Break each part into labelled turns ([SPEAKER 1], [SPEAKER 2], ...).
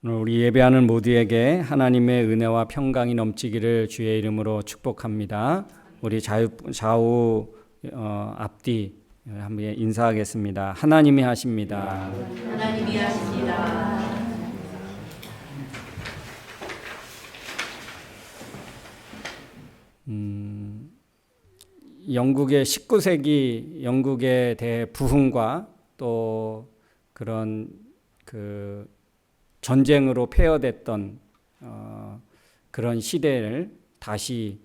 [SPEAKER 1] 오늘 우리 예배하는 모두에게 하나님의 은혜와 평강이 넘치기를 주의 이름으로 축복합니다. 우리 좌우 앞뒤 한번 인사하겠습니다. 하나님이 하십니다.
[SPEAKER 2] 하나님이 하십니다.
[SPEAKER 1] 영국의 19세기 영국에 대해 부흥과 또 그런 전쟁으로 폐허됐던 그런 시대를 다시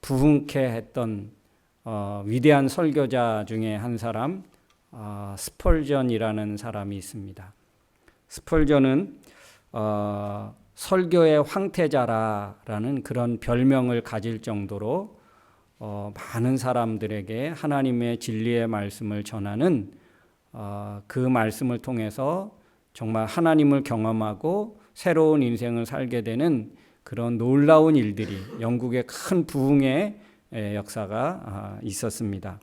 [SPEAKER 1] 부흥케 했던 위대한 설교자 중에 한 사람, 스펄전이라는 사람이 있습니다. 스펄전은 설교의 황태자라는 그런 별명을 가질 정도로 많은 사람들에게 하나님의 진리의 말씀을 전하는 그 말씀을 통해서 정말 하나님을 경험하고 새로운 인생을 살게 되는 그런 놀라운 일들이 영국의 큰 부흥의 역사가 있었습니다.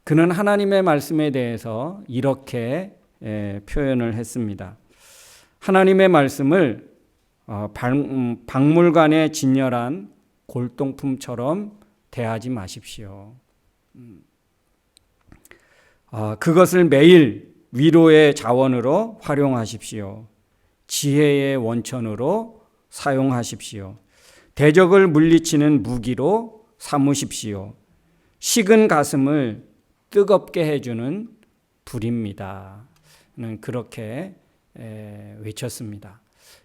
[SPEAKER 1] 그는 하나님의 말씀에 대해서 이렇게 표현을 했습니다. 하나님의 말씀을 박물관의 진열한 골동품처럼 대하지 마십시오. 그것을 매일 위로의 자원으로 활용하십시오. 지혜의 원천으로 사용하십시오. 대적을 물리치는 무기로 삼으십시오. 식은 가슴을 뜨겁게 해주는 불입니다. 그렇게 외쳤습니다.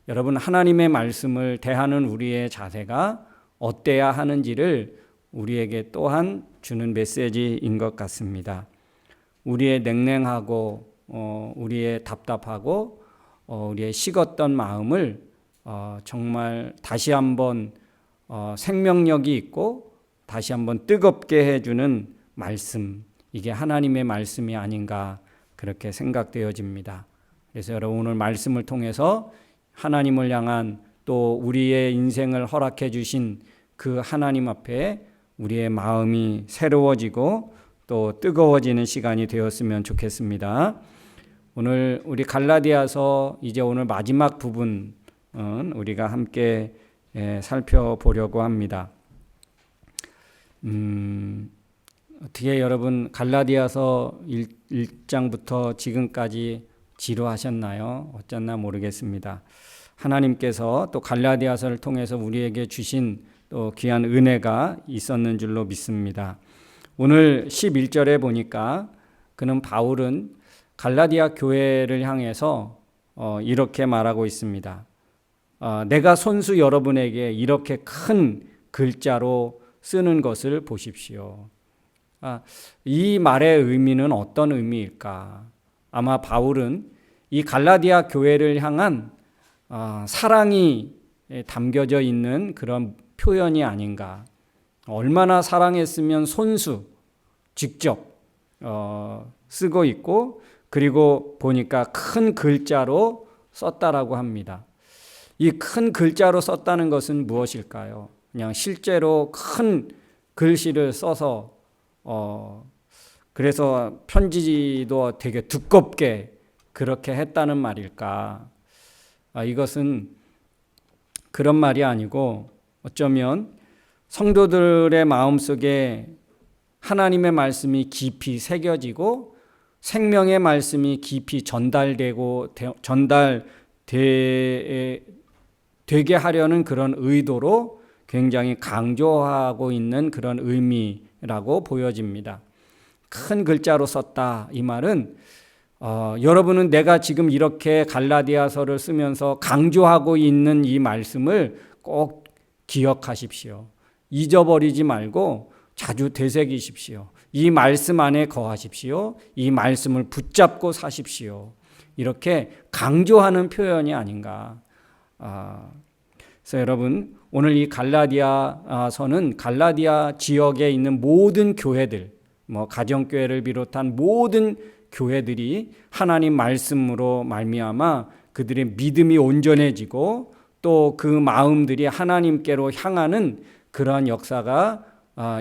[SPEAKER 1] 여러분, 하나님의 말씀을 대하는 우리의 자세가 어때야 하는지를 우리에게 또한 주는 메시지인 것 같습니다. 우리의 냉랭하고 우리의 답답하고 우리의 식었던 마음을 정말 다시 한번 생명력이 있고 다시 한번 뜨겁게 해주는 말씀, 이게 하나님의 말씀이 아닌가 그렇게 생각되어집니다. 그래서 여러분, 오늘 말씀을 통해서 하나님을 향한 또 우리의 인생을 허락해 주신 그 하나님 앞에 우리의 마음이 새로워지고 또 뜨거워지는 시간이 되었으면 좋겠습니다. 오늘 우리 갈라디아서 이제 오늘 마지막 부분은 우리가 함께 살펴보려고 합니다. 어떻게 여러분 갈라디아서 1장부터 지금까지 지루하셨나요? 어쩌나 모르겠습니다. 하나님께서 또 갈라디아서를 통해서 우리에게 주신 또 귀한 은혜가 있었는 줄로 믿습니다. 오늘 11절에 보니까 바울은 갈라디아 교회를 향해서 이렇게 말하고 있습니다. 내가 손수 여러분에게 이렇게 큰 글자로 쓰는 것을 보십시오. 이 말의 의미는 어떤 의미일까? 아마 바울은 이 갈라디아 교회를 향한 사랑이 담겨져 있는 그런 표현이 아닌가. 얼마나 사랑했으면 손수 직접 쓰고 있고, 그리고 보니까 큰 글자로 썼다라고 합니다. 이 큰 글자로 썼다는 것은 무엇일까요? 그냥 실제로 큰 글씨를 써서 그래서 편지도 되게 두껍게 그렇게 했다는 말일까? 이것은 그런 말이 아니고 어쩌면 성도들의 마음속에 하나님의 말씀이 깊이 새겨지고 생명의 말씀이 깊이 되게 하려는 그런 의도로 굉장히 강조하고 있는 그런 의미라고 보여집니다. 큰 글자로 썼다, 이 말은 여러분은 내가 지금 이렇게 갈라디아서를 쓰면서 강조하고 있는 이 말씀을 꼭 기억하십시오. 잊어버리지 말고 자주 되새기십시오. 이 말씀 안에 거하십시오. 이 말씀을 붙잡고 사십시오. 이렇게 강조하는 표현이 아닌가. 그래서 여러분, 오늘 이 갈라디아서는 갈라디아 지역에 있는 모든 교회들, 가정교회를 비롯한 모든 교회들이 하나님 말씀으로 말미암아 그들의 믿음이 온전해지고 또 그 마음들이 하나님께로 향하는 그러한 역사가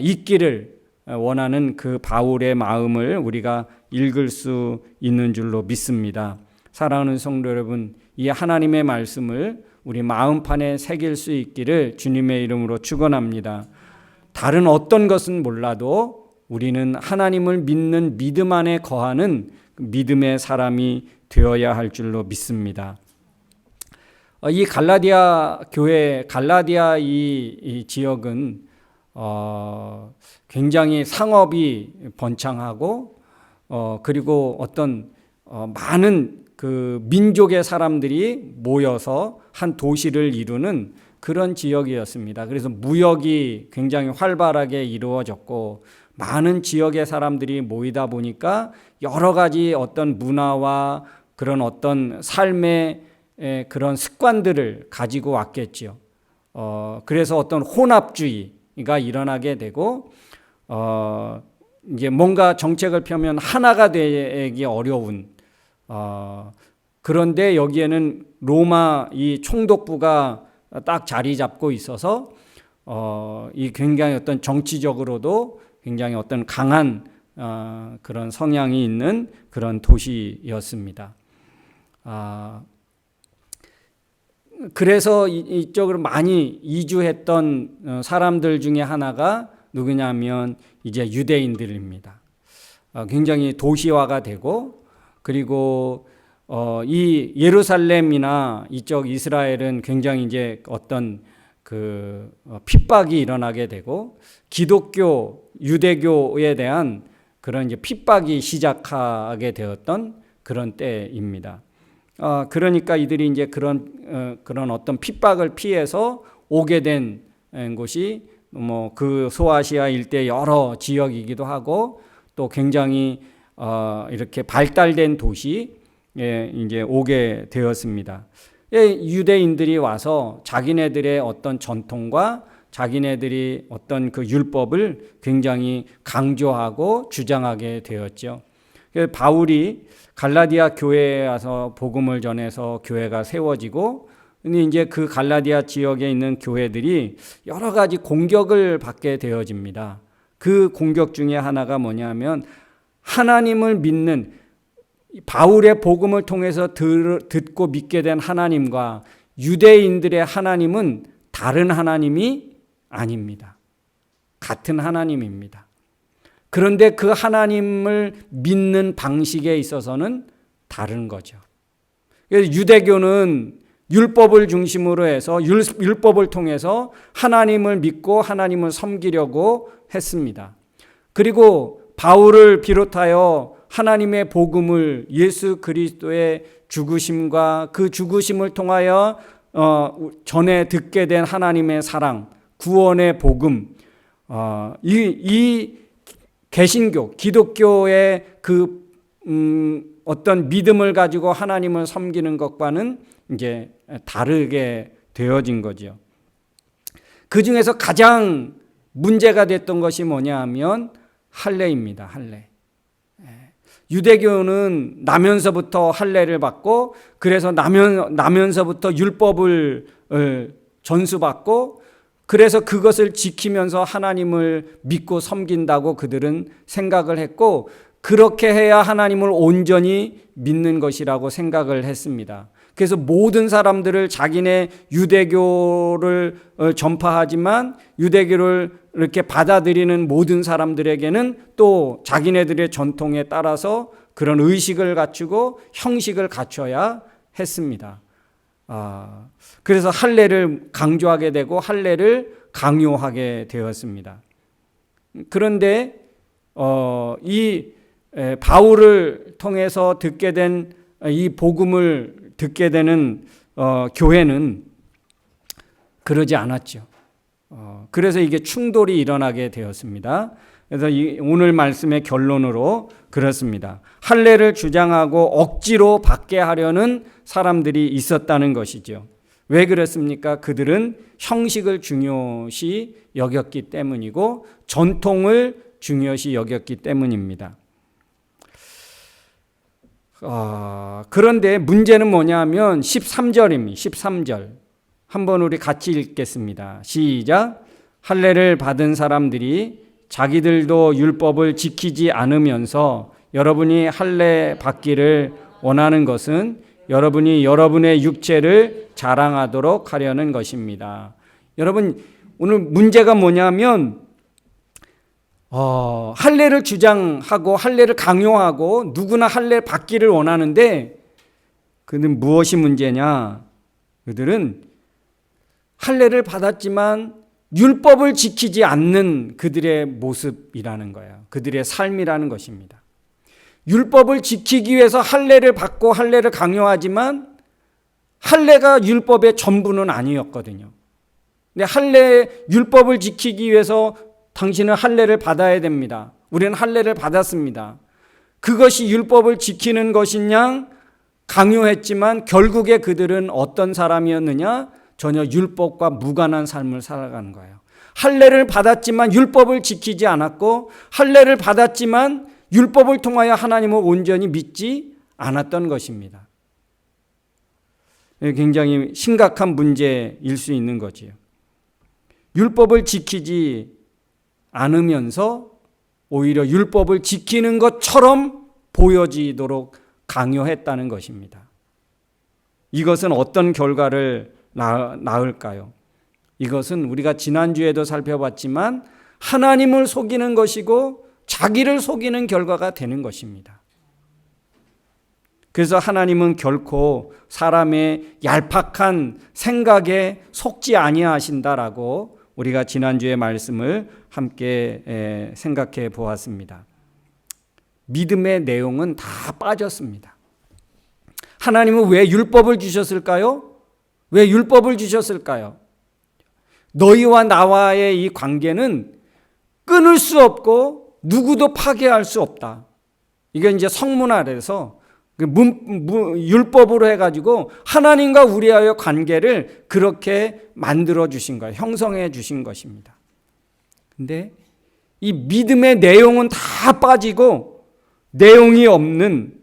[SPEAKER 1] 있기를 원하는 그 바울의 마음을 우리가 읽을 수 있는 줄로 믿습니다. 사랑하는 성도 여러분, 이 하나님의 말씀을 우리 마음판에 새길 수 있기를 주님의 이름으로 축원합니다. 다른 어떤 것은 몰라도 우리는 하나님을 믿는 믿음 안에 거하는 믿음의 사람이 되어야 할 줄로 믿습니다. 이 갈라디아 교회, 갈라디아 이 지역은 굉장히 상업이 번창하고 그리고 어떤 많은 그 민족의 사람들이 모여서 한 도시를 이루는 그런 지역이었습니다. 그래서 무역이 굉장히 활발하게 이루어졌고 많은 지역의 사람들이 모이다 보니까 여러 가지 어떤 문화와 그런 어떤 삶의 그런 습관들을 가지고 왔겠죠. 그래서 어떤 혼합주의가 일어나게 되고 이제 뭔가 정책을 펴면 하나가 되기 어려운 그런데 여기에는 로마 이 총독부가 딱 자리 잡고 있어서 이 굉장히 어떤 정치적으로도 굉장히 어떤 강한 그런 성향이 있는 그런 도시였습니다. 그래서 이쪽으로 많이 이주했던 사람들 중에 하나가 누구냐면 이제 유대인들입니다. 굉장히 도시화가 되고 그리고 이 예루살렘이나 이쪽 이스라엘은 굉장히 이제 어떤 그 핍박이 일어나게 되고 기독교 유대교에 대한 그런 이제 핍박이 시작하게 되었던 그런 때입니다. 그러니까 이들이 이제 그런 어떤 핍박을 피해서 오게 된 곳이 뭐 그 소아시아 일대 여러 지역이기도 하고 또 굉장히 이렇게 발달된 도시에 이제 오게 되었습니다. 유대인들이 와서 자기네들의 어떤 전통과 자기네들이 어떤 그 율법을 굉장히 강조하고 주장하게 되었죠. 바울이 갈라디아 교회에 와서 복음을 전해서 교회가 세워지고 근데 이제 그 갈라디아 지역에 있는 교회들이 여러 가지 공격을 받게 되어집니다. 그 공격 중에 하나가 뭐냐면 하나님을 믿는 바울의 복음을 통해서 듣고 믿게 된 하나님과 유대인들의 하나님은 다른 하나님이 아닙니다. 같은 하나님입니다. 그런데 그 하나님을 믿는 방식에 있어서는 다른 거죠. 그래서 유대교는 율법을 중심으로 해서 율법을 통해서 하나님을 믿고 하나님을 섬기려고 했습니다. 그리고 바울을 비롯하여 하나님의 복음을 예수 그리스도의 죽으심과 그 죽으심을 통하여 전에 듣게 된 하나님의 사랑, 구원의 복음, 이 개신교, 기독교의 그 어떤 믿음을 가지고 하나님을 섬기는 것과는 이제 다르게 되어진 거죠. 그 중에서 가장 문제가 됐던 것이 뭐냐 하면 할례입니다. 할례. 유대교는 나면서부터 할례를 받고 그래서 나면서부터 율법을 전수받고 그래서 그것을 지키면서 하나님을 믿고 섬긴다고 그들은 생각을 했고 그렇게 해야 하나님을 온전히 믿는 것이라고 생각을 했습니다. 그래서 모든 사람들을 자기네 유대교를 전파하지만 유대교를 이렇게 받아들이는 모든 사람들에게는 또 자기네들의 전통에 따라서 그런 의식을 갖추고 형식을 갖춰야 했습니다. 그래서 할례를 강조하게 되고 할례를 강요하게 되었습니다. 그런데 이 바울을 통해서 듣게 된 이 복음을 듣게 되는 교회는 그러지 않았죠. 그래서 이게 충돌이 일어나게 되었습니다. 그래서 오늘 말씀의 결론으로 그렇습니다. 할례를 주장하고 억지로 받게 하려는 사람들이 있었다는 것이죠. 왜 그렇습니까? 그들은 형식을 중요시 여겼기 때문이고 전통을 중요시 여겼기 때문입니다. 그런데 문제는 뭐냐면 13절입니다. 13절. 한번 우리 같이 읽겠습니다. 시작. 할례를 받은 사람들이 자기들도 율법을 지키지 않으면서 여러분이 할례 받기를 원하는 것은 여러분이 여러분의 육체를 자랑하도록 하려는 것입니다. 여러분, 오늘 문제가 뭐냐면 할례를 주장하고 할례를 강요하고 누구나 할례 받기를 원하는데 그는 무엇이 문제냐? 그들은 할례를 받았지만 율법을 지키지 않는 그들의 모습이라는 거예요. 그들의 삶이라는 것입니다. 율법을 지키기 위해서 할례를 받고 할례를 강요하지만 할례가 율법의 전부는 아니었거든요. 근데 율법을 지키기 위해서 당신은 할례를 받아야 됩니다. 우리는 할례를 받았습니다. 그것이 율법을 지키는 것이냐? 강요했지만 결국에 그들은 어떤 사람이었느냐? 전혀 율법과 무관한 삶을 살아가는 거예요. 할례를 받았지만 율법을 지키지 않았고 할례를 받았지만 율법을 통하여 하나님을 온전히 믿지 않았던 것입니다. 굉장히 심각한 문제일 수 있는 거지요. 율법을 지키지 않으면서 오히려 율법을 지키는 것처럼 보여지도록 강요했다는 것입니다. 이것은 어떤 결과를 낳을까요? 이것은 우리가 지난주에도 살펴봤지만 하나님을 속이는 것이고 자기를 속이는 결과가 되는 것입니다. 그래서 하나님은 결코 사람의 얄팍한 생각에 속지 아니하신다라고 우리가 지난주의 말씀을 함께 생각해 보았습니다. 믿음의 내용은 다 빠졌습니다. 하나님은 왜 율법을 주셨을까요? 왜 율법을 주셨을까요? 너희와 나와의 이 관계는 끊을 수 없고 누구도 파괴할 수 없다. 이게 이제 성문화돼서 율법으로 해가지고 하나님과 우리와의 관계를 그렇게 만들어 주신 거예요. 형성해 주신 것입니다. 근데 이 믿음의 내용은 다 빠지고 내용이 없는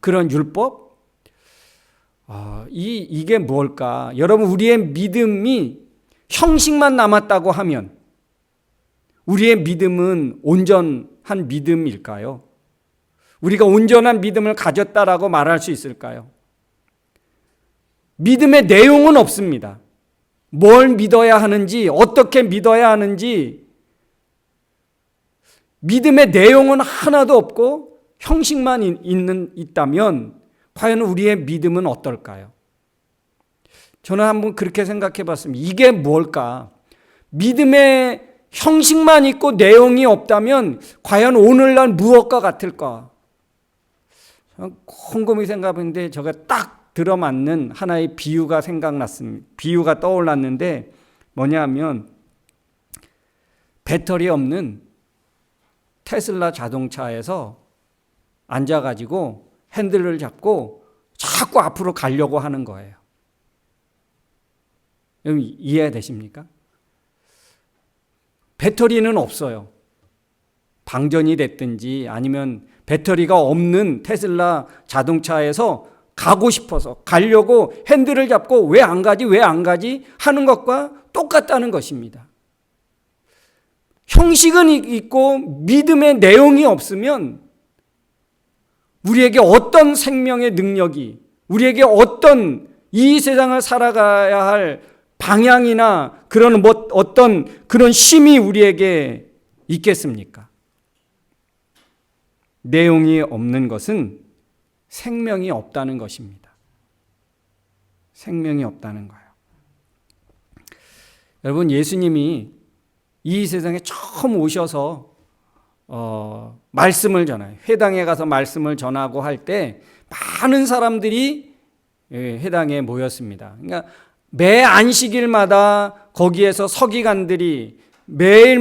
[SPEAKER 1] 그런 율법? 이게 뭘까? 여러분, 우리의 믿음이 형식만 남았다고 하면 우리의 믿음은 온전한 믿음일까요? 우리가 온전한 믿음을 가졌다라고 말할 수 있을까요? 믿음의 내용은 없습니다. 뭘 믿어야 하는지, 어떻게 믿어야 하는지 믿음의 내용은 하나도 없고 형식만 있다면 과연 우리의 믿음은 어떨까요? 저는 한번 그렇게 생각해 봤습니다. 이게 뭘까? 믿음의 형식만 있고 내용이 없다면 과연 오늘날 무엇과 같을까? 곰곰이 생각했는데 제가 딱 들어맞는 하나의 비유가 생각났습니다. 비유가 떠올랐는데 뭐냐면 배터리 없는 테슬라 자동차에서 앉아가지고 핸들을 잡고 자꾸 앞으로 가려고 하는 거예요. 여러분 이해되십니까? 배터리는 없어요. 방전이 됐든지 아니면 배터리가 없는 테슬라 자동차에서 가고 싶어서 가려고 핸들을 잡고 왜 안 가지 하는 것과 똑같다는 것입니다. 형식은 있고 믿음의 내용이 없으면 우리에게 어떤 생명의 능력이, 우리에게 어떤 이 세상을 살아가야 할 방향이나 그런 어떤 그런 힘이 우리에게 있겠습니까? 내용이 없는 것은 생명이 없다는 것입니다. 생명이 없다는 거예요. 여러분, 예수님이 이 세상에 처음 오셔서 말씀을 전해요. 회당에 가서 말씀을 전하고 할 때 많은 사람들이 회당에 모였습니다. 그러니까 매 안식일마다 거기에서 서기관들이 매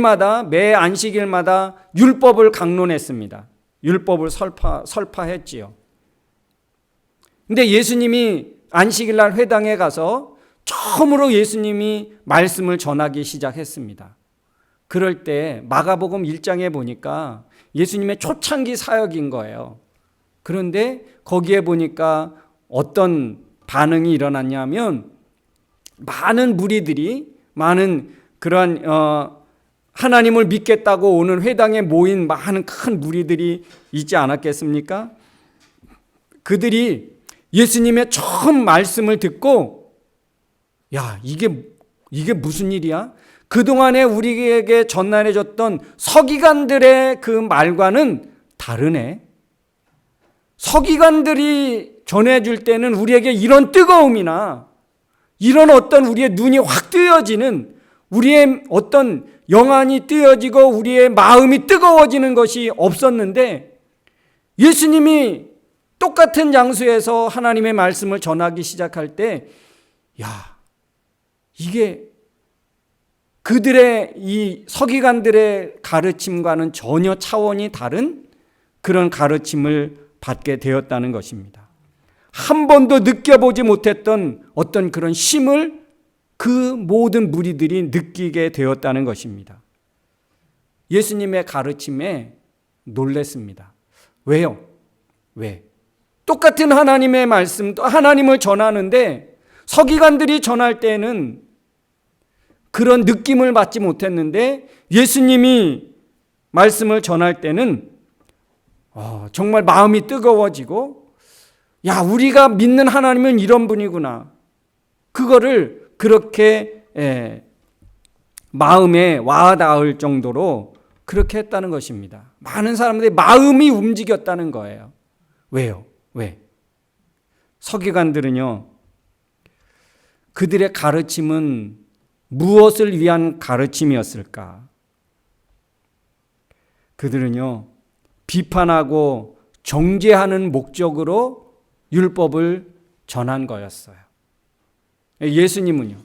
[SPEAKER 1] 안식일마다 율법을 강론했습니다. 율법을 설파했지요. 근데 예수님이 안식일날 회당에 가서 처음으로 예수님이 말씀을 전하기 시작했습니다. 그럴 때 마가복음 1장에 보니까 예수님의 초창기 사역인 거예요. 그런데 거기에 보니까 어떤 반응이 일어났냐면 많은 무리들이 많은 그런 하나님을 믿겠다고 오는 회당에 모인 많은 큰 무리들이 있지 않았겠습니까? 그들이 예수님의 처음 말씀을 듣고 야, 이게 무슨 일이야? 그동안에 우리에게 전달해줬던 서기관들의 그 말과는 다르네. 서기관들이 전해줄 때는 우리에게 이런 뜨거움이나 이런 어떤 우리의 눈이 확 뜨여지는, 우리의 어떤 영안이 뜨여지고 우리의 마음이 뜨거워지는 것이 없었는데, 예수님이 똑같은 장소에서 하나님의 말씀을 전하기 시작할 때, 야, 이게 그들의 이 서기관들의 가르침과는 전혀 차원이 다른 그런 가르침을 받게 되었다는 것입니다. 한 번도 느껴보지 못했던 어떤 그런 힘을 그 모든 무리들이 느끼게 되었다는 것입니다. 예수님의 가르침에 놀랐습니다. 왜요? 왜? 똑같은 하나님의 말씀, 또 하나님을 전하는데 서기관들이 전할 때는 그런 느낌을 받지 못했는데 예수님이 말씀을 전할 때는 정말 마음이 뜨거워지고, 야, 우리가 믿는 하나님은 이런 분이구나. 그거를 그렇게 마음에 와닿을 정도로 그렇게 했다는 것입니다. 많은 사람들의 마음이 움직였다는 거예요. 왜요? 왜? 서기관들은요, 그들의 가르침은 무엇을 위한 가르침이었을까? 그들은요, 비판하고 정죄하는 목적으로 율법을 전한 거였어요. 예수님은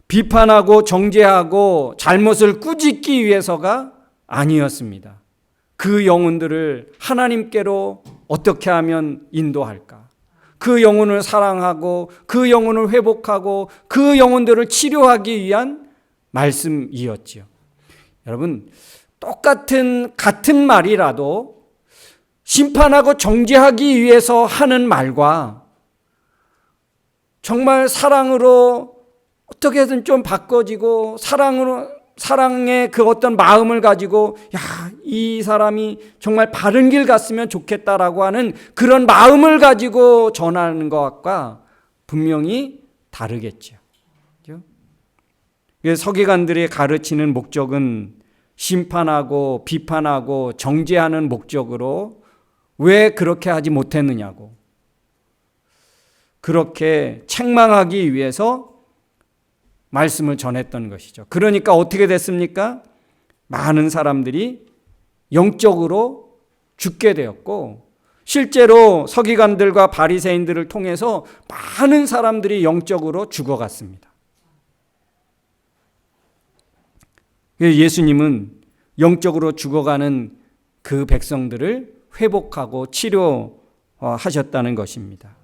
[SPEAKER 1] 비판하고 정죄하고 잘못을 꾸짖기 위해서가 아니었습니다. 그 영혼들을 하나님께로 어떻게 하면 인도할까? 그 영혼을 사랑하고 그 영혼을 회복하고 그 영혼들을 치료하기 위한 말씀이었지요. 여러분, 같은 말이라도 심판하고 정죄하기 위해서 하는 말과 정말 사랑으로 어떻게든 좀 바꿔지고 사랑의 그 어떤 마음을 가지고, 야, 이 사람이 정말 바른 길 갔으면 좋겠다라고 하는 그런 마음을 가지고 전하는 것과 분명히 다르겠죠. 서기관들이 가르치는 목적은 심판하고 비판하고 정죄하는 목적으로 왜 그렇게 하지 못했느냐고, 그렇게 책망하기 위해서 말씀을 전했던 것이죠. 그러니까 어떻게 됐습니까? 많은 사람들이 영적으로 죽게 되었고, 실제로 서기관들과 바리새인들을 통해서 많은 사람들이 영적으로 죽어갔습니다. 예수님은 영적으로 죽어가는 그 백성들을 회복하고 치료하셨다는 것입니다.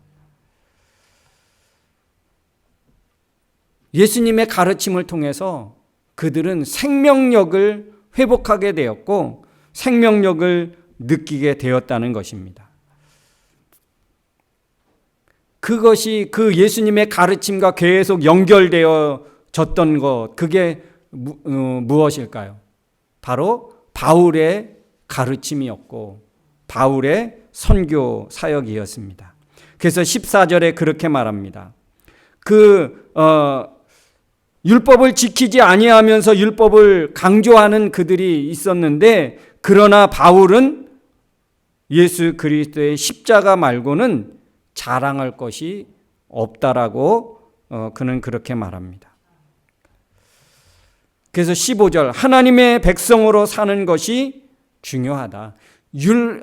[SPEAKER 1] 예수님의 가르침을 통해서 그들은 생명력을 회복하게 되었고 생명력을 느끼게 되었다는 것입니다. 그것이 그 예수님의 가르침과 계속 연결되어졌던 것, 그게 무엇일까요? 바로 바울의 가르침이었고 바울의 선교 사역이었습니다. 그래서 14절에 그렇게 말합니다. 율법을 지키지 아니하면서 율법을 강조하는 그들이 있었는데, 그러나 바울은 예수 그리스도의 십자가 말고는 자랑할 것이 없다라고 그는 그렇게 말합니다. 그래서 15절, 하나님의 백성으로 사는 것이 중요하다.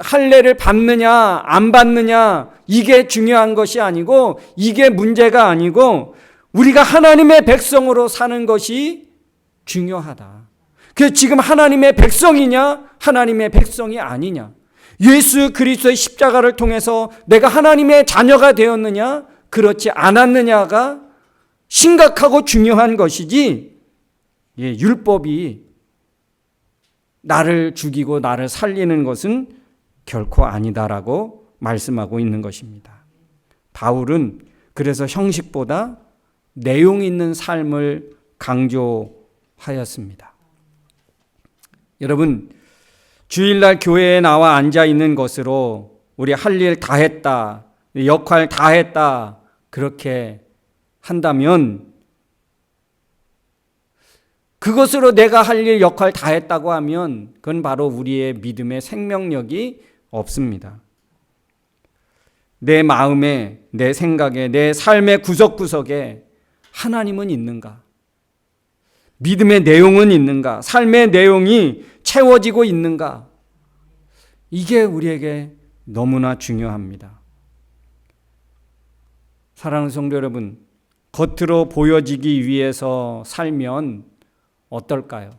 [SPEAKER 1] 할례를 받느냐 안 받느냐 이게 중요한 것이 아니고, 이게 문제가 아니고 우리가 하나님의 백성으로 사는 것이 중요하다. 그래서 지금 하나님의 백성이냐 하나님의 백성이 아니냐, 예수 그리스도의 십자가를 통해서 내가 하나님의 자녀가 되었느냐 그렇지 않았느냐가 심각하고 중요한 것이지, 율법이 나를 죽이고 나를 살리는 것은 결코 아니다라고 말씀하고 있는 것입니다. 바울은 그래서 형식보다 내용 있는 삶을 강조하였습니다. 여러분, 주일날 교회에 나와 앉아 있는 것으로 우리 할 일 다 했다, 역할 다 했다, 그렇게 한다면 그것으로 내가 할 일 역할 다 했다고 하면 그건 바로 우리의 믿음의 생명력이 없습니다. 내 마음에, 내 생각에, 내 삶의 구석구석에 하나님은 있는가? 믿음의 내용은 있는가? 삶의 내용이 채워지고 있는가? 이게 우리에게 너무나 중요합니다. 사랑하는 성도 여러분, 겉으로 보여지기 위해서 살면 어떨까요?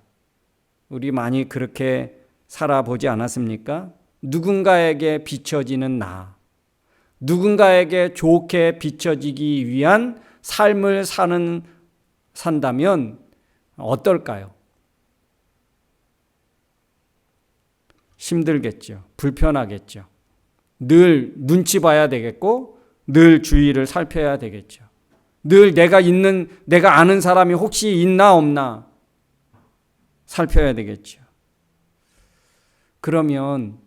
[SPEAKER 1] 우리 많이 그렇게 살아보지 않았습니까? 누군가에게 비춰지는 나, 누군가에게 좋게 비춰지기 위한 삶을 산다면 어떨까요? 힘들겠죠. 불편하겠죠. 늘 눈치 봐야 되겠고 늘 주위를 살펴야 되겠죠. 늘 내가 아는 사람이 혹시 있나 없나 살펴야 되겠죠. 그러면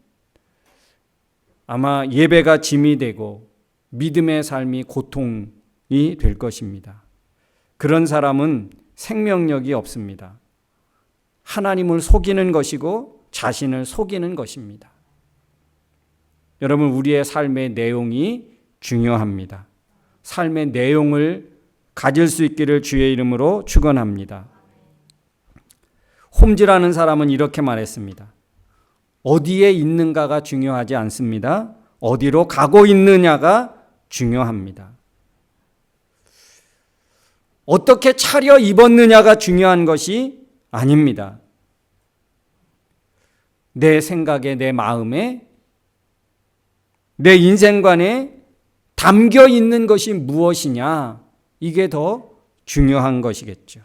[SPEAKER 1] 아마 예배가 짐이 되고 믿음의 삶이 고통이 될 것입니다. 그런 사람은 생명력이 없습니다. 하나님을 속이는 것이고 자신을 속이는 것입니다. 여러분, 우리의 삶의 내용이 중요합니다. 삶의 내용을 가질 수 있기를 주의 이름으로 축원합니다. 홈즈라는 사람은 이렇게 말했습니다. 어디에 있는가가 중요하지 않습니다. 어디로 가고 있느냐가 중요합니다. 어떻게 차려 입었느냐가 중요한 것이 아닙니다. 내 생각에, 내 마음에, 내 인생관에 담겨 있는 것이 무엇이냐, 이게 더 중요한 것이겠죠.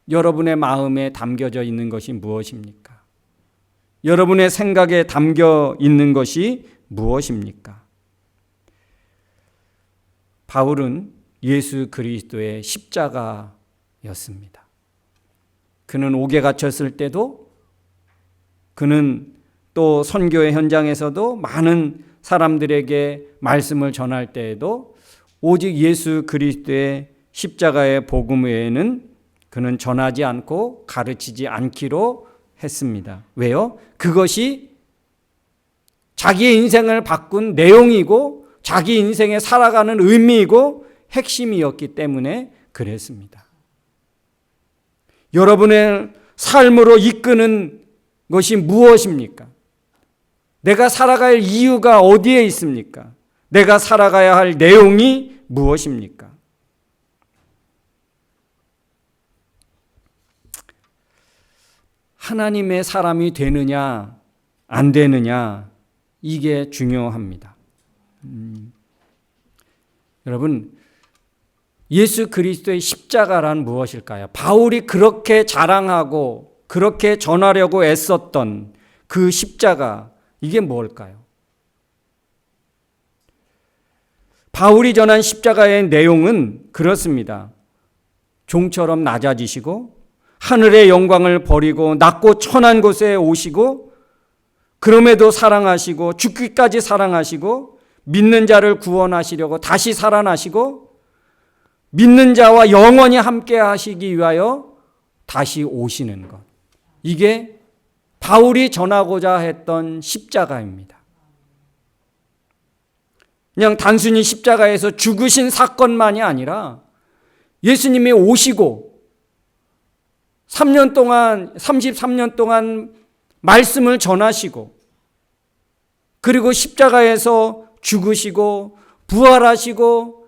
[SPEAKER 1] 여러분의 마음에 담겨져 있는 것이 무엇입니까? 여러분의 생각에 담겨 있는 것이 무엇입니까? 바울은 예수 그리스도의 십자가였습니다. 그는 옥에 갇혔을 때도, 그는 또 선교의 현장에서도 많은 사람들에게 말씀을 전할 때에도 오직 예수 그리스도의 십자가의 복음 외에는 그는 전하지 않고 가르치지 않기로 했습니다. 왜요? 그것이 자기의 인생을 바꾼 내용이고 자기 인생에 살아가는 의미이고 핵심이었기 때문에 그랬습니다. 여러분의 삶으로 이끄는 것이 무엇입니까? 내가 살아갈 이유가 어디에 있습니까? 내가 살아가야 할 내용이 무엇입니까? 하나님의 사람이 되느냐 안 되느냐, 이게 중요합니다. 여러분, 예수 그리스도의 십자가란 무엇일까요? 바울이 그렇게 자랑하고 그렇게 전하려고 애썼던 그 십자가, 이게 뭘까요? 바울이 전한 십자가의 내용은 그렇습니다. 종처럼 낮아지시고 하늘의 영광을 버리고 낮고 천한 곳에 오시고 그럼에도 사랑하시고 죽기까지 사랑하시고 믿는 자를 구원하시려고 다시 살아나시고 믿는 자와 영원히 함께 하시기 위하여 다시 오시는 것, 이게 바울이 전하고자 했던 십자가입니다. 그냥 단순히 십자가에서 죽으신 사건만이 아니라 예수님이 오시고 33년 동안 말씀을 전하시고 그리고 십자가에서 죽으시고 부활하시고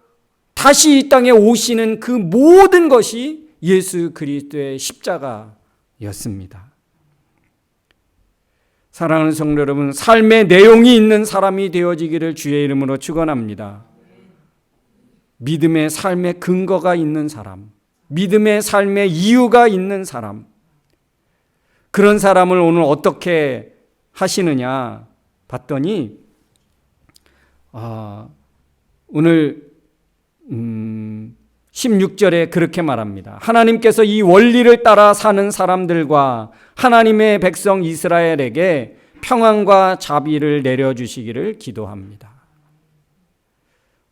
[SPEAKER 1] 다시 이 땅에 오시는 그 모든 것이 예수 그리스도의 십자가였습니다. 사랑하는 성도 여러분, 삶의 내용이 있는 사람이 되어지기를 주의 이름으로 축원합니다. 믿음의 삶의 근거가 있는 사람, 믿음의 삶의 이유가 있는 사람, 그런 사람을 오늘 어떻게 하시느냐 봤더니 오늘 16절에 그렇게 말합니다. 하나님께서 이 원리를 따라 사는 사람들과 하나님의 백성 이스라엘에게 평안과 자비를 내려주시기를 기도합니다.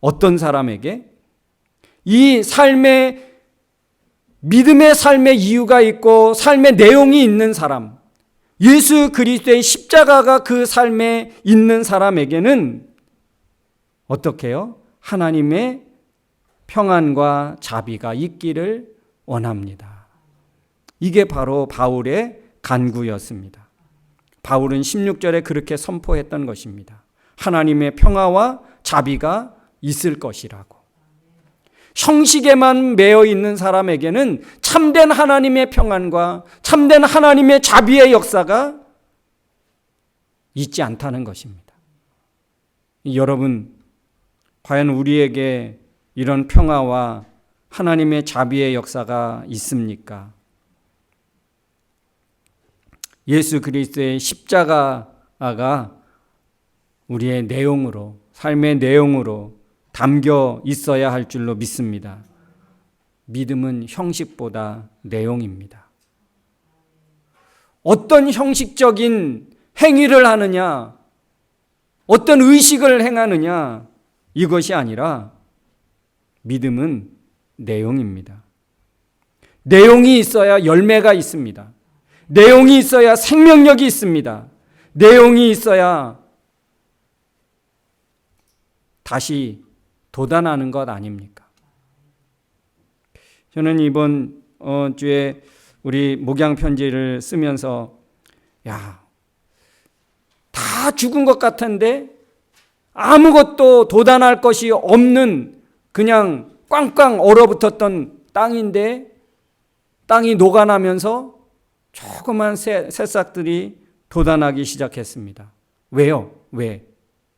[SPEAKER 1] 어떤 사람에게? 이 믿음의 삶의 이유가 있고 삶의 내용이 있는 사람, 예수 그리스도의 십자가가 그 삶에 있는 사람에게는 어떻게 해요? 하나님의 평안과 자비가 있기를 원합니다. 이게 바로 바울의 간구였습니다. 바울은 16절에 그렇게 선포했던 것입니다. 하나님의 평화와 자비가 있을 것이라고. 형식에만 매여 있는 사람에게는 참된 하나님의 평안과 참된 하나님의 자비의 역사가 있지 않다는 것입니다. 여러분, 과연 우리에게 이런 평화와 하나님의 자비의 역사가 있습니까? 예수 그리스도의 십자가가 우리의 내용으로, 삶의 내용으로 담겨 있어야 할 줄로 믿습니다. 믿음은 형식보다 내용입니다. 어떤 형식적인 행위를 하느냐, 어떤 의식을 행하느냐, 이것이 아니라 믿음은 내용입니다. 내용이 있어야 열매가 있습니다. 내용이 있어야 생명력이 있습니다. 내용이 있어야 다시 돋아나는 것 아닙니까? 저는 이번 주에 우리 목양 편지를 쓰면서 다 죽은 것 같은데 아무것도 돋아날 것이 없는 그냥 꽝꽝 얼어붙었던 땅인데 땅이 녹아나면서 조그만 새싹들이 돋아나기 시작했습니다. 왜요? 왜?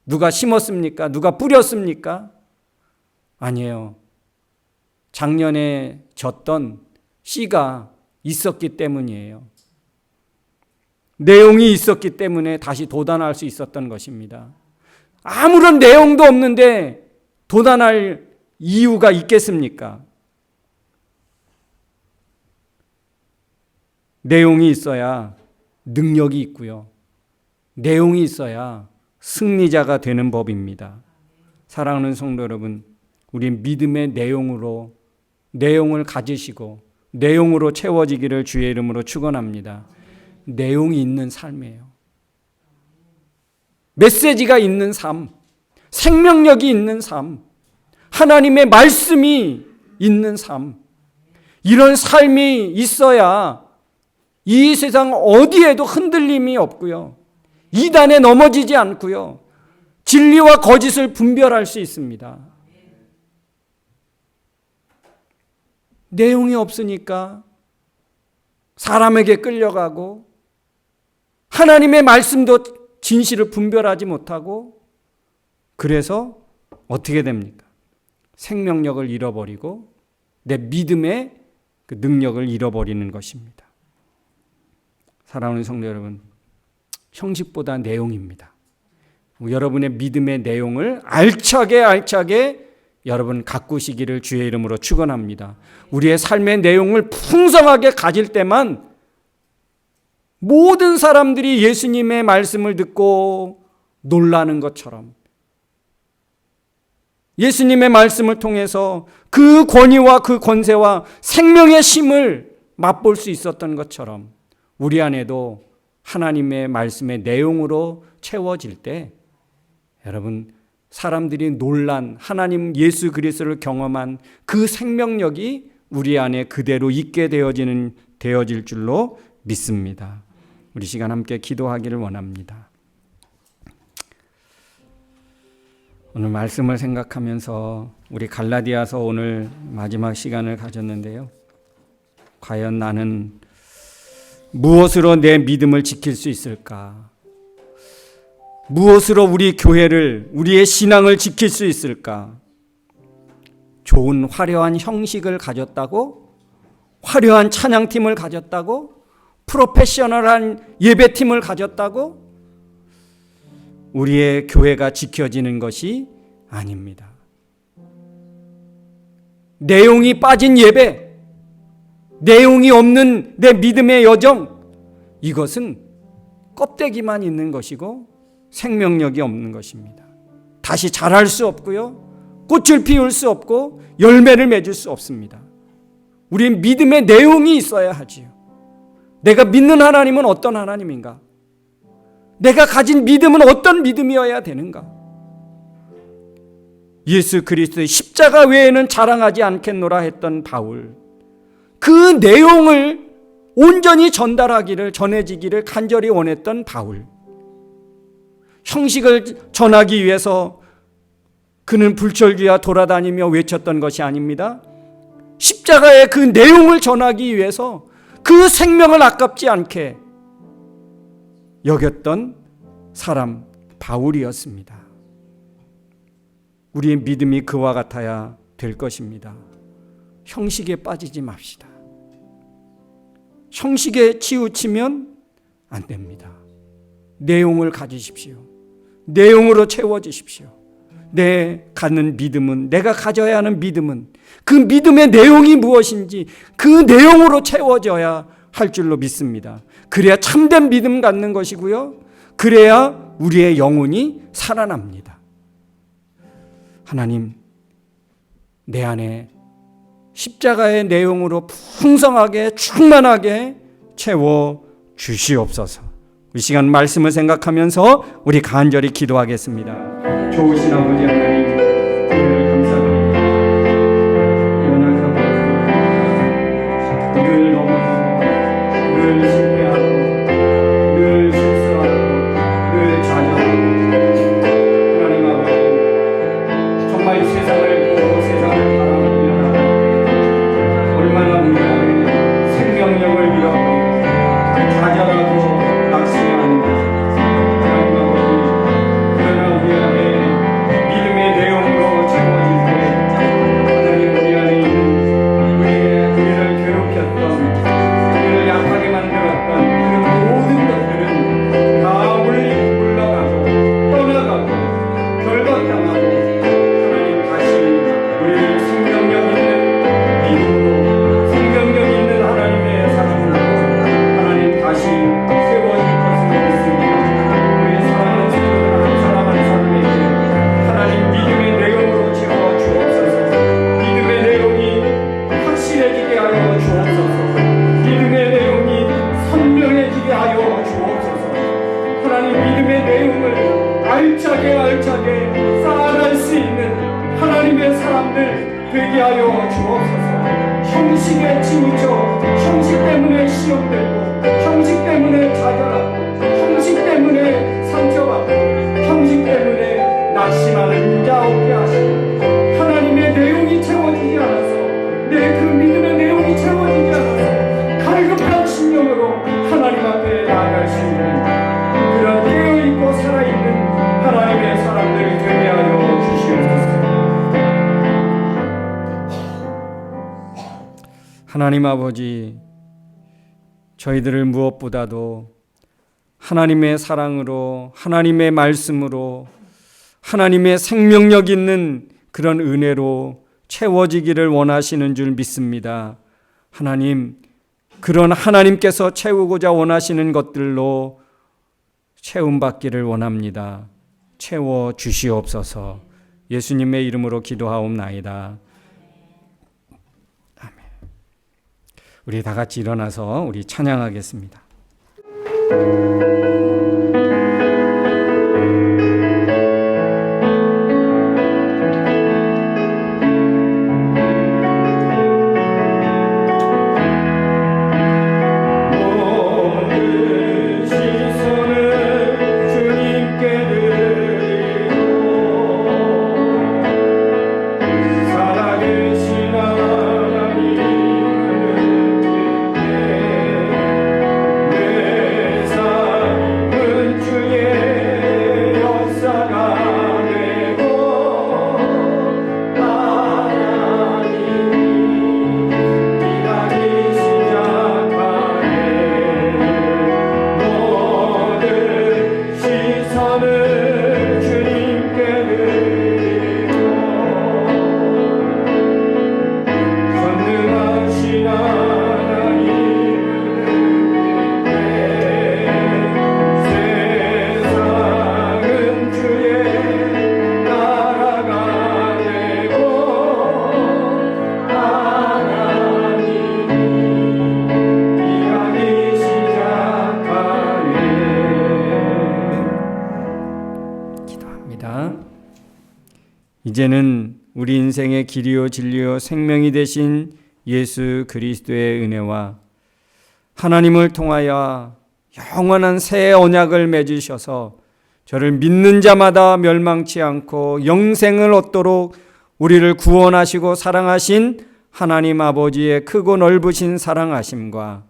[SPEAKER 1] 누가 심었습니까? 누가 뿌렸습니까? 아니에요. 작년에 졌던 씨가 있었기 때문이에요. 내용이 있었기 때문에 다시 돋아날 수 있었던 것입니다. 아무런 내용도 없는데 돋아날 이유가 있겠습니까? 내용이 있어야 능력이 있고요. 내용이 있어야 승리자가 되는 법입니다. 사랑하는 성도 여러분, 우리 믿음의 내용으로 내용을 가지시고 내용으로 채워지기를 주의 이름으로 축원합니다. 내용이 있는 삶이에요. 메시지가 있는 삶, 생명력이 있는 삶, 하나님의 말씀이 있는 삶, 이런 삶이 있어야 이 세상 어디에도 흔들림이 없고요. 이단에 넘어지지 않고요. 진리와 거짓을 분별할 수 있습니다. 내용이 없으니까 사람에게 끌려가고 하나님의 말씀도 진실을 분별하지 못하고 그래서 어떻게 됩니까? 생명력을 잃어버리고 내 믿음의 그 능력을 잃어버리는 것입니다. 사랑하는 성도 여러분, 형식보다 내용입니다. 여러분의 믿음의 내용을 알차게 여러분 가꾸시기를 주의 이름으로 축원합니다. 우리의 삶의 내용을 풍성하게 가질 때만 모든 사람들이 예수님의 말씀을 듣고 놀라는 것처럼 예수님의 말씀을 통해서 그 권위와 그 권세와 생명의 힘을 맛볼 수 있었던 것처럼 우리 안에도 하나님의 말씀의 내용으로 채워질 때 여러분 사람들이 놀란 하나님 예수 그리스도를 경험한 그 생명력이 우리 안에 그대로 있게 되어질 줄로 믿습니다. 우리 시간 함께 기도하기를 원합니다. 오늘 말씀을 생각하면서 우리 갈라디아서 오늘 마지막 시간을 가졌는데요. 과연 나는 무엇으로 내 믿음을 지킬 수 있을까? 무엇으로 우리 교회를, 우리의 신앙을 지킬 수 있을까? 좋은 화려한 형식을 가졌다고? 화려한 찬양팀을 가졌다고? 프로페셔널한 예배팀을 가졌다고? 우리의 교회가 지켜지는 것이 아닙니다. 내용이 빠진 예배, 내용이 없는 내 믿음의 여정, 이것은 껍데기만 있는 것이고 생명력이 없는 것입니다. 다시 자랄 수 없고요, 꽃을 피울 수 없고 열매를 맺을 수 없습니다. 우리는 믿음의 내용이 있어야 하지요. 내가 믿는 하나님은 어떤 하나님인가? 내가 가진 믿음은 어떤 믿음이어야 되는가? 예수 그리스도의 십자가 외에는 자랑하지 않겠노라 했던 바울, 그 내용을 온전히 전달하기를, 전해지기를 간절히 원했던 바울, 형식을 전하기 위해서 그는 불철주야 돌아다니며 외쳤던 것이 아닙니다. 십자가의 그 내용을 전하기 위해서 그 생명을 아깝지 않게 여겼던 사람 바울이었습니다. 우리의 믿음이 그와 같아야 될 것입니다. 형식에 빠지지 맙시다. 형식에 치우치면 안 됩니다. 내용을 가지십시오. 내용으로 채워주십시오. 내 갖는 믿음은, 내가 가져야 하는 믿음은 그 믿음의 내용이 무엇인지 그 내용으로 채워져야 할 줄로 믿습니다. 그래야 참된 믿음 갖는 것이고요, 그래야 우리의 영혼이 살아납니다. 하나님, 내 안에 십자가의 내용으로 풍성하게 충만하게 채워 주시옵소서. 이 시간 말씀을 생각하면서 우리 간절히 기도하겠습니다. 좋으신 아버지 하나님, 은혜를 감사드립니다. 연약하고 늘 넘어지고 늘 실패하고 늘 실수하고 늘 좌절하고, 하나님 아버지, 정말 이 세상을 보고 세상을 바라보며 얼마나 우리 안에 생명력을 잃어버리고 좌절하고 낙심하는 것입니다. 하나님 아버지, 그러나 우리 안에 믿음의 내용으로 채워질 때 하나님, 우리 안에 있는 우리를 괴롭혔던, 우리를 약하게 만들었던 그 모든 것들은 다 물러가고 떠나가고 결박당하고, 하나님 다시 우리를 생명력 있는 믿음으로, 생명력 있는 하나님의 사랑으로 하나님 다시 세워질 것을 믿습니다. 우리 사랑하는 성도들 한 사람 한 사람에게 하나님 믿음의 내용으로 채워 주옵소서. 믿음의 내용이 확실해지게 하여 주옵소서. 믿음의 내용이 선명해지게 하여 주옵소서. 하나님, 믿음의 내용을 알차게 쌓아갈 수 있는 하나님의 사람들 되게 하여 주옵소서. 형식에 치우쳐 형식 때문에 시험되고, 형식 때문에 좌절하고, 형식 때문에 상처받고, 형식 때문에 낙심하는 자 없게 하시고, 하나님의 내용이 채워지지 않아서, 내 그 믿음의 내용이 채워지지 않아서 갈급한 심령으로 하나님 앞에 나아갈 수 있는 그런 깨어있고 살아있는 하나님의 사람들이 되게 하여 주시옵소서. 하나님 아버지, 저희들을 무엇보다도 하나님의 사랑으로, 하나님의 말씀으로, 하나님의 생명력 있는 그런 은혜로 채워지기를 원하시는 줄 믿습니다. 하나님, 그런 하나님께서 채우고자 원하시는 것들로 채움받기를 원합니다. 채워 주시옵소서. 예수님의 이름으로 기도하옵나이다. 아멘. 우리 다 같이 일어나서 우리 찬양하겠습니다.
[SPEAKER 3] 살아계신 하나님을
[SPEAKER 1] 이제는 우리 인생의 길이요 진리요 생명이 되신 예수 그리스도의 은혜와 하나님을 통하여 영원한 새 언약을 맺으셔서 저를 믿는 자마다 멸망치 않고 영생을 얻도록 우리를 구원하시고 사랑하신 하나님 아버지의 크고 넓으신 사랑하심과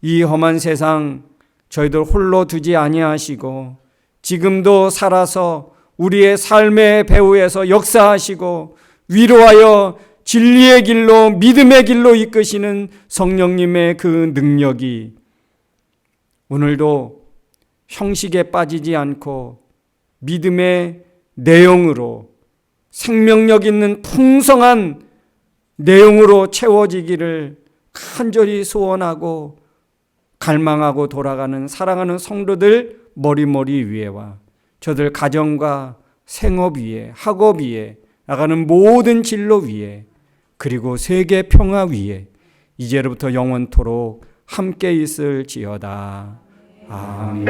[SPEAKER 1] 이 험한 세상 저희들 홀로 두지 아니하시고 지금도 살아서 우리의 삶의 배후에서 역사하시고 위로하여 진리의 길로 믿음의 길로 이끄시는 성령님의 그 능력이 오늘도 형식에 빠지지 않고 믿음의 내용으로 생명력 있는 풍성한 내용으로 채워지기를 간절히 소원하고 갈망하고 돌아가는 사랑하는 성도들 머리머리 위에와 저들 가정과 생업 위에 학업 위에 나가는 모든 진로 위에 그리고 세계 평화 위에 이제로부터 영원토록 함께 있을지어다. 아멘.